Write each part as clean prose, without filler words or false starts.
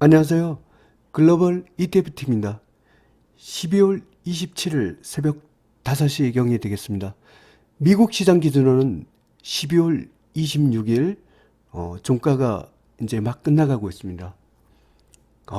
안녕하세요. 글로벌 ETF팀입니다. 12월 27일 새벽 5시 경이 되겠습니다. 미국 시장 기준으로는 12월 26일 종가가 이제 막 끝나가고 있습니다.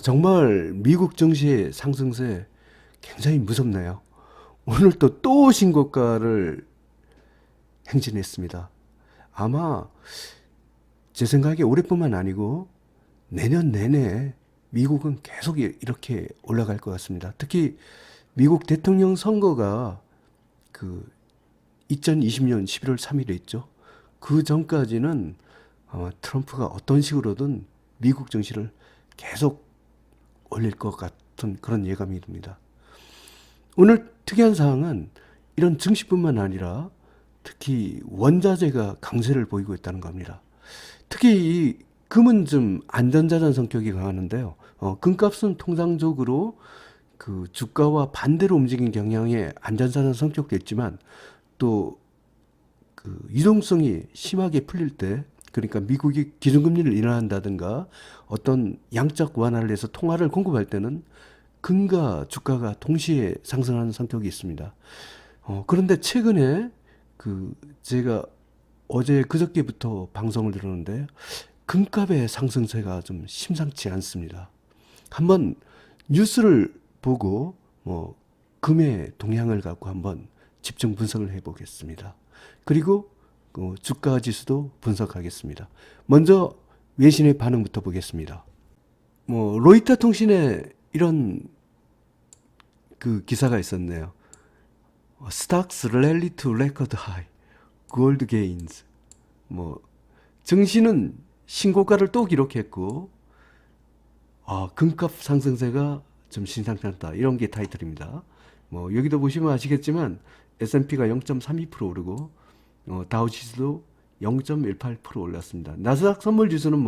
정말 미국 증시의 상승세 굉장히 무섭네요. 오늘 또 신고가를 행진했습니다. 아마 제 생각에 올해뿐만 아니고 내년 내내 미국은 계속 이렇게 올라갈 것 같습니다. 특히 미국 대통령 선거가 그 2020년 11월 3일에 있죠. 그 전까지는 아마 트럼프가 어떤 식으로든 미국 증시를 계속 올릴 것 같은 그런 예감이 듭니다. 오늘 특이한 사항은 이런 증시뿐만 아니라 특히 원자재가 강세를 보이고 있다는 겁니다. 특히 이 금은 좀 안전자산 성격이 강하는데요. 금값은 통상적으로 그 주가와 반대로 움직이는 경향의 안전자산 성격도 있지만 또 그 유동성이 심하게 풀릴 때, 그러니까 미국이 기준금리를 인하한다든가 어떤 양적 완화를 해서 통화를 공급할 때는 금과 주가가 동시에 상승하는 성격이 있습니다. 그런데 최근에 그 제가 어제 그저께부터 방송을 들었는데 금값의 상승세가 좀 심상치 않습니다. 한번 뉴스를 보고 금의 동향을 갖고 한번 집중 분석을 해보겠습니다. 그리고 주가 지수도 분석하겠습니다. 먼저 외신의 반응부터 보겠습니다. 로이터 통신에 이런 그 기사가 있었네요. Stocks rally to record high, gold gains. 증시는 신고가를 또 기록했고, 금값 상승세가 좀 심상찮다. 이런 게 타이틀입니다. 여기도 보시면 아시겠지만, S&P가 0.32% 오르고, 다우지수도 0.18% 올랐습니다. 나스닥 선물 지수는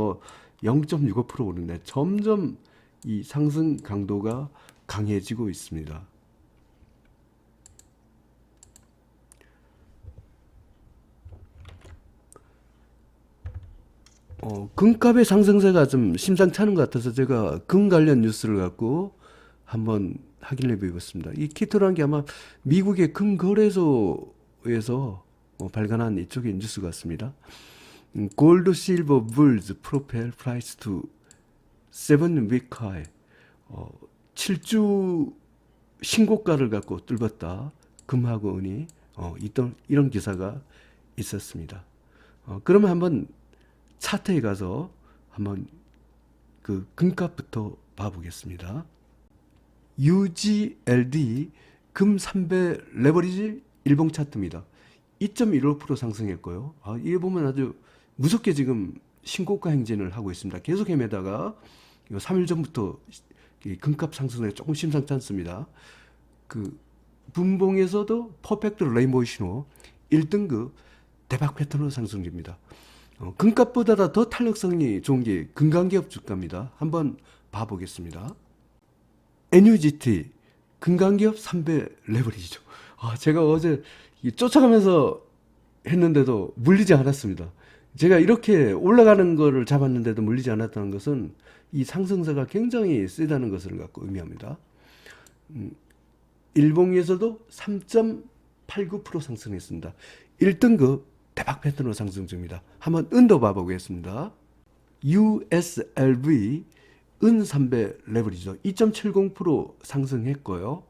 0.65% 오르는데, 점점 이 상승 강도가 강해지고 있습니다. 금값의 상승세가 좀 심상치 않은 것 같아서 제가 금 관련 뉴스를 갖고 한번 확인해 보겠습니다. 이 키토라는 게 아마 미국의 금 거래소에서 발간한 이쪽의 뉴스 같습니다. 골드 실버 불즈 프로펠 프라이스 투 7-week high. 7주 신고가를 갖고 뚫었다. 금하고 은이 이런 기사가 있었습니다. 그러면 한번 차트에 가서 한번 그 금값부터 봐보겠습니다. UGLD 금 3배 레버리지 일봉 차트입니다. 2.15% 상승했고요. 이게 보면 아주 무섭게 지금 신고가 행진을 하고 있습니다. 계속 헤매다가 3일 전부터 금값 상승에 조금 심상치 않습니다. 그 분봉에서도 퍼펙트 레인보우 신호 1등급 대박 패턴으로 상승 중입니다. 금값보다 더 탄력성이 좋은 게 금강기업 주가입니다. 한번 봐보겠습니다. NUGT 금강기업 3배 레버리지죠. 제가 어제 쫓아가면서 했는데도 물리지 않았습니다. 제가 이렇게 올라가는 거를 잡았는데도 물리지 않았다는 것은 이 상승세가 굉장히 세다는 것을 갖고 의미합니다. 일봉에서도 3.89% 상승했습니다. 1등급 대박 패턴으로 상승 중입니다. 한번 은도 봐보겠습니다. USLV 은 3배 레버리지죠. 2.70% 상승했고요.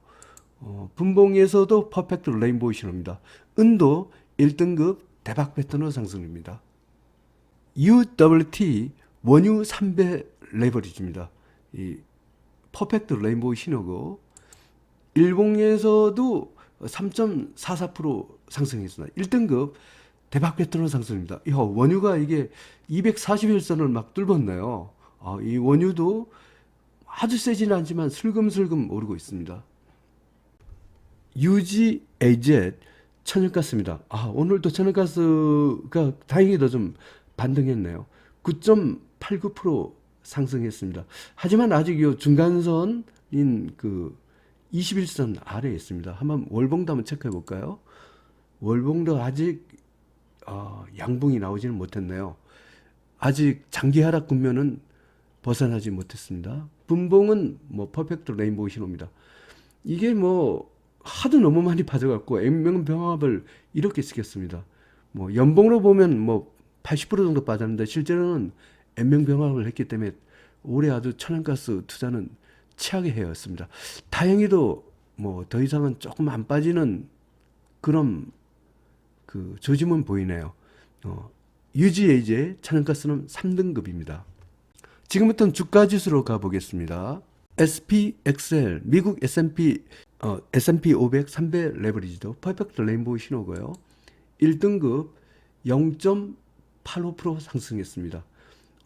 분봉에서도 퍼펙트 레인보우 신호입니다. 은도 1등급 대박 패턴으로 상승입니다. UWT 원유 3배 레버리지입니다. 이 퍼펙트 레인보우 신호고 일봉에서도 3.44% 상승했습니다. 1등급 대박 패턴으로 상승입니다. 원유가 이게 241선을 막 뚫었네요. 이 원유도 아주 세지는 않지만 슬금슬금 오르고 있습니다. UGAZ 천연가스입니다. 오늘도 천연가스가 다행히도 좀 반등했네요. 9.89% 상승했습니다. 하지만 아직 이 중간선인 그 21선 아래에 있습니다. 한번 월봉도 한번 체크해 볼까요? 월봉도 아직 양봉이 나오지는 못했네요. 아직 장기 하락 국면은 벗어나지 못했습니다. 분봉은 뭐 퍼펙트 레인보우 신호입니다. 이게 뭐 하도 너무 많이 빠져갖고 N명병합을 이렇게 시켰습니다. 뭐 연봉으로 보면 뭐 80% 정도 빠졌는데 실제로는 N명병합을 했기 때문에 올해 아주 천연가스 투자는 최악의 해였습니다. 다행히도 뭐 더 이상은 조금 안 빠지는 그런 그 조짐은 보이네요. UGAJ 천연가스는 3등급입니다. 지금부터는 주가 지수로 가보겠습니다. SPXL 미국 S&P 500 3배 레버리지도 퍼펙트 레인보우 신호고요. 1등급 0.85% 상승했습니다.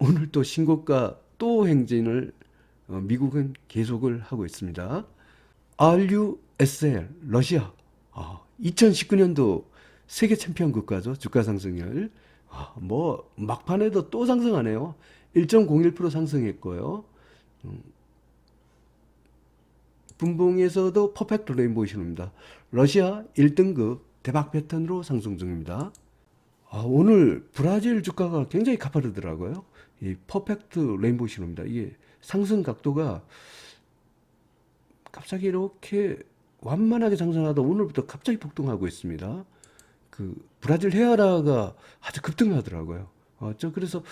오늘 또 신고가 또 행진을 미국은 계속을 하고 있습니다. RUSL 러시아 2019년도 세계 챔피언 국가죠. 주가 상승률 뭐 막판에도 또 상승하네요. 1.01% 상승했고요. 분봉에서도 퍼펙트 레인보우 신호입니다. 러시아 1등급 대박 패턴으로 상승 중입니다. 오늘 브라질 주가가 굉장히 가파르더라고요. 이 퍼펙트 레인보우 신호입니다. 이게 상승 각도가 갑자기 이렇게 완만하게 상승하다 오늘부터 갑자기 폭등하고 있습니다. 그 브라질 헤아라가 아주 급등하더라고요. 그래서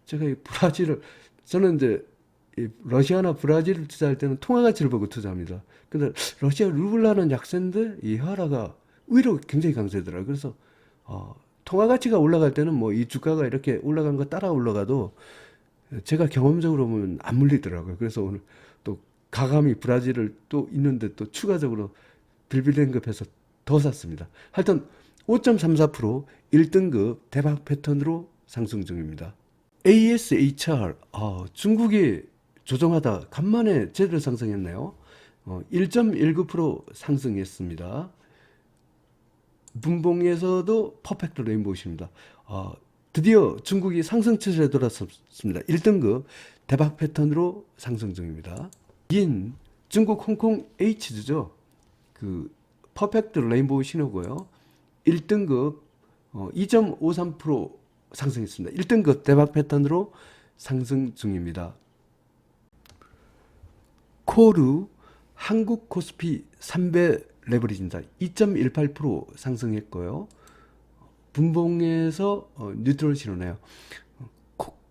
제가 이 브라질을 저는 이제 이 러시아나 브라질을 투자할 때는 통화 가치를 보고 투자합니다. 근데 러시아 루블라는 약세인데 이 헤아라가 의외로 굉장히 강세더라고요. 그래서 통화 가치가 올라갈 때는 뭐 이 주가가 이렇게 올라가는 거 따라 올라가도 제가 경험적으로 보면 안 물리더라고요. 그래서 오늘 또 가감히 브라질을 또 있는데 또 추가적으로 빌빌랭급해서 더 샀습니다. 하여튼 5.34% 1등급 대박 패턴으로 상승 중입니다. ASHR 중국이 조정하다 간만에 제대로 상승했네요. 1.19% 상승했습니다. 분봉에서도 퍼펙트 레인보우십니다. 드디어 중국이 상승 추세에 돌아섰습니다. 1등급 대박 패턴으로 상승 중입니다. 인 중국 홍콩 H주죠. 그 퍼펙트 레인보우 신호고요. 1등급 2.53% 상승했습니다. 1등급 대박 패턴으로 상승 중입니다. 코르 한국 코스피 3배 레버리지입니다. 2.18% 상승했고요. 분봉에서 뉴트럴 신호네요.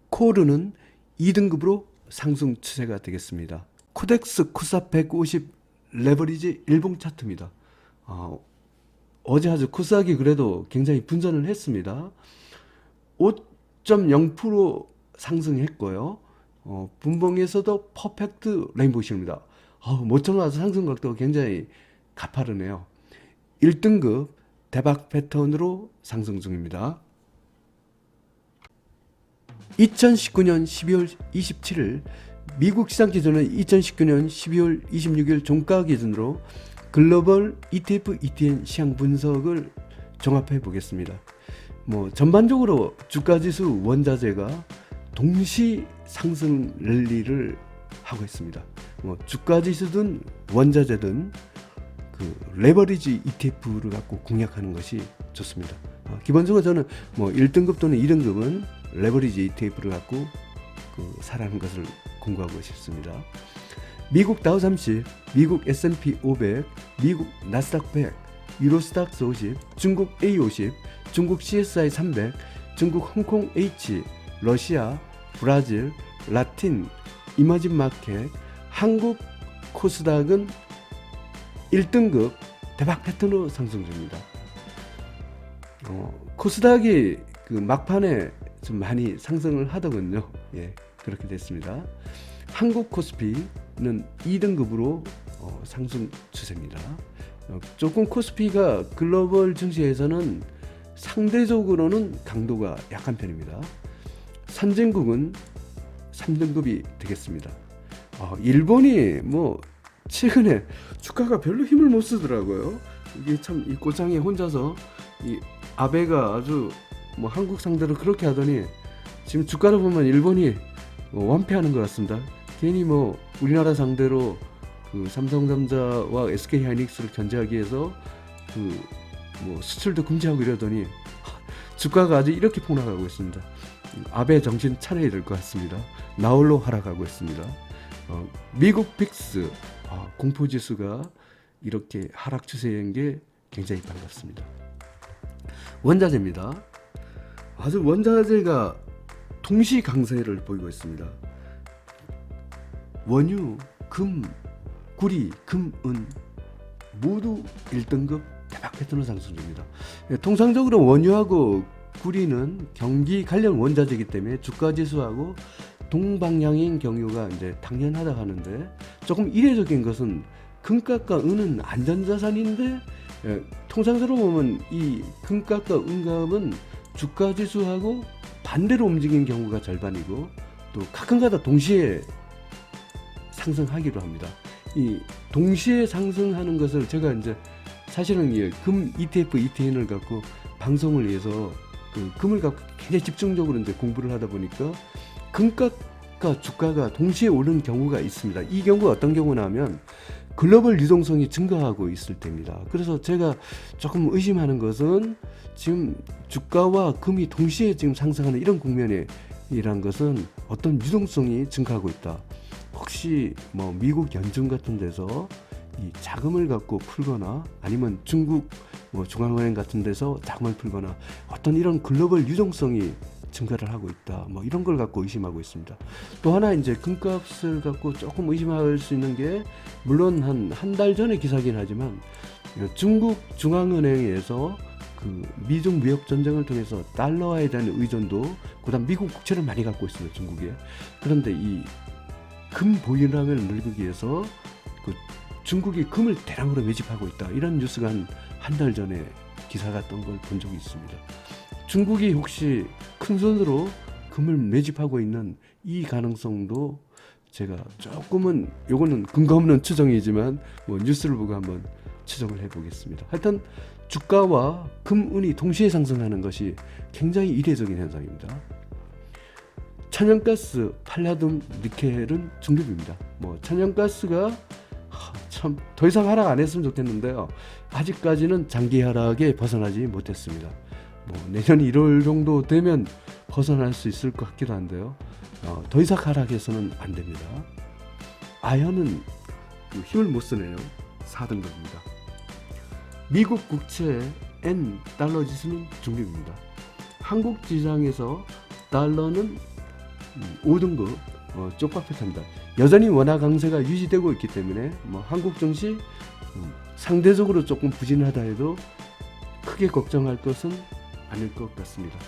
코르는 2등급으로 상승 추세가 되겠습니다. 코덱스 쿠사 150 레버리지 일봉 차트입니다. 어제 아주 코스닥이 그래도 굉장히 분전을 했습니다. 5.0% 상승했고요. 분봉에서도 퍼펙트 레인보우 신호입니다. 모처럼 와서 상승 각도가 굉장히 가파르네요. 1등급 대박 패턴으로 상승 중입니다. 2019년 12월 27일 미국 시장 기준은 2019년 12월 26일 종가 기준으로 글로벌 ETF ETN 시향 분석을 종합해 보겠습니다. 뭐 전반적으로 주가지수 원자재가 동시 상승 랠리를 하고 있습니다. 뭐 주가지수든 원자재든 그 레버리지 ETF를 갖고 공략하는 것이 좋습니다. 기본적으로 저는 뭐 1등급 또는 2등급은 레버리지 ETF를 갖고 사라는 것을 공부하고 싶습니다. 미국 다우30, 미국 S&P 500, 미국 나스닥 100, 유로스닥스 50, 중국 A50, 중국 CSI 300, 중국 홍콩 H, 러시아, 브라질, 라틴, 이머징 마켓, 한국 코스닥은 1등급 대박 패턴으로 상승 중입니다. 코스닥이 그 막판에 좀 많이 상승을 하더군요. 예, 그렇게 됐습니다. 한국 코스피는 2등급으로 상승 추세입니다. 조금 코스피가 글로벌 증시에서는 상대적으로는 강도가 약한 편입니다. 선진국은 3등급이 되겠습니다. 일본이 뭐 최근에 주가가 별로 힘을 못 쓰더라고요. 이게 참 이 고장에 혼자서 이 아베가 아주 뭐 한국 상대로 그렇게 하더니 지금 주가를 보면 일본이 완패하는 것 같습니다. 괜히 뭐 우리나라 상대로 그 삼성전자와 SK하이닉스를 견제하기 위해서 그 뭐 수출도 금지하고 이러더니 주가가 아주 이렇게 폭락하고 있습니다. 아베 정신 차려야 될 것 같습니다. 나홀로 하락하고 있습니다. 미국 빅스 공포지수가 이렇게 하락 추세인 게 굉장히 반갑습니다. 원자재입니다. 아주 원자재가 동시 강세를 보이고 있습니다. 원유, 금, 구리, 금, 은 모두 1등급 대박 패턴으로 상승 중입니다. 통상적으로 원유하고 구리는 경기 관련 원자재이기 때문에 주가 지수하고 동방향인 경우가 이제 당연하다 하는데, 조금 이례적인 것은 금값과 은은 안전자산인데 통상적으로 보면 이 금값과 은값은 주가 지수하고 반대로 움직이는 경우가 절반이고, 또 가끔가다 동시에 상승하기도 합니다. 이 동시에 상승하는 것을 제가 이제 사실은 금 ETF, ETN을 갖고 방송을 위해서 그 금을 갖고 굉장히 집중적으로 이제 공부를 하다 보니까 금값과 주가가 동시에 오르는 경우가 있습니다. 이 경우가 어떤 경우냐면 글로벌 유동성이 증가하고 있을 때입니다. 그래서 제가 조금 의심하는 것은 지금 주가와 금이 동시에 지금 상승하는 이런 국면이란 것은 어떤 유동성이 증가하고 있다. 혹시 뭐 미국 연준 같은 데서 이 자금을 갖고 풀거나 아니면 중국 뭐 중앙은행 같은 데서 자금을 풀거나 어떤 이런 글로벌 유동성이 증가를 하고 있다. 뭐 이런 걸 갖고 의심하고 있습니다. 또 하나 이제 금값을 갖고 조금 의심할 수 있는 게, 물론 한 달 전에 기사긴 하지만 중국 중앙은행에서 그 미중 무역 전쟁을 통해서 달러화에 대한 의존도, 그다음 미국 국채를 많이 갖고 있습니다. 중국에. 그런데 이 금 보유량을 늘리기 위해서 그 중국이 금을 대량으로 매집하고 있다. 이런 뉴스가 한 달 전에 기사가 떴던 걸 본 적이 있습니다. 중국이 혹시 큰 손으로 금을 매집하고 있는 이 가능성도 제가 조금은, 요거는 근거 없는 추정이지만 뭐 뉴스를 보고 한번 추정을 해보겠습니다. 하여튼 주가와 금, 은이 동시에 상승하는 것이 굉장히 이례적인 현상입니다. 천연가스, 팔라듐, 니켈은 중립입니다. 뭐 천연가스가 참 더 이상 하락 안 했으면 좋겠는데요. 아직까지는 장기 하락에 벗어나지 못했습니다. 뭐 내년 1월 정도 되면 벗어날 수 있을 것 같기도 한데요. 더 이상 하락해서는 안 됩니다. 아연은 힘을 못 쓰네요. 4등급입니다. 미국 국채 N 달러 지수는 중립입니다. 한국 시장에서 달러는 5등급 쪽박 패턴입니다. 여전히 원화 강세가 유지되고 있기 때문에 뭐 한국 증시 상대적으로 조금 부진하다 해도 크게 걱정할 것은 아닐 것 같습니다.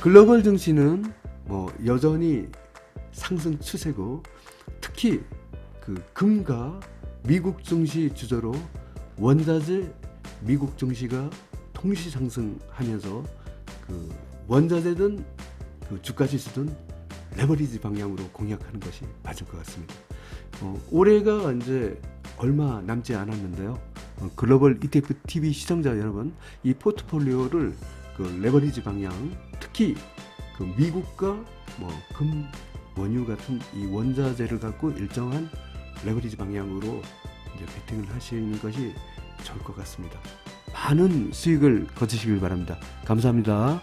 글로벌 증시는 뭐 여전히 상승 추세고, 특히 그 금과 미국 증시 주저로 원자재 미국 증시가 동시 상승하면서 그 원자재든 그 주가 지수든 레버리지 방향으로 공략하는 것이 맞을 것 같습니다. 올해가 이제 얼마 남지 않았는데요. 글로벌 ETF TV 시청자 여러분, 이 포트폴리오를 그 레버리지 방향, 특히 그 미국과 뭐 금, 원유 같은 이 원자재를 갖고 일정한 레버리지 방향으로 이제 베팅을 하시는 것이 좋을 것 같습니다. 많은 수익을 거두시길 바랍니다. 감사합니다.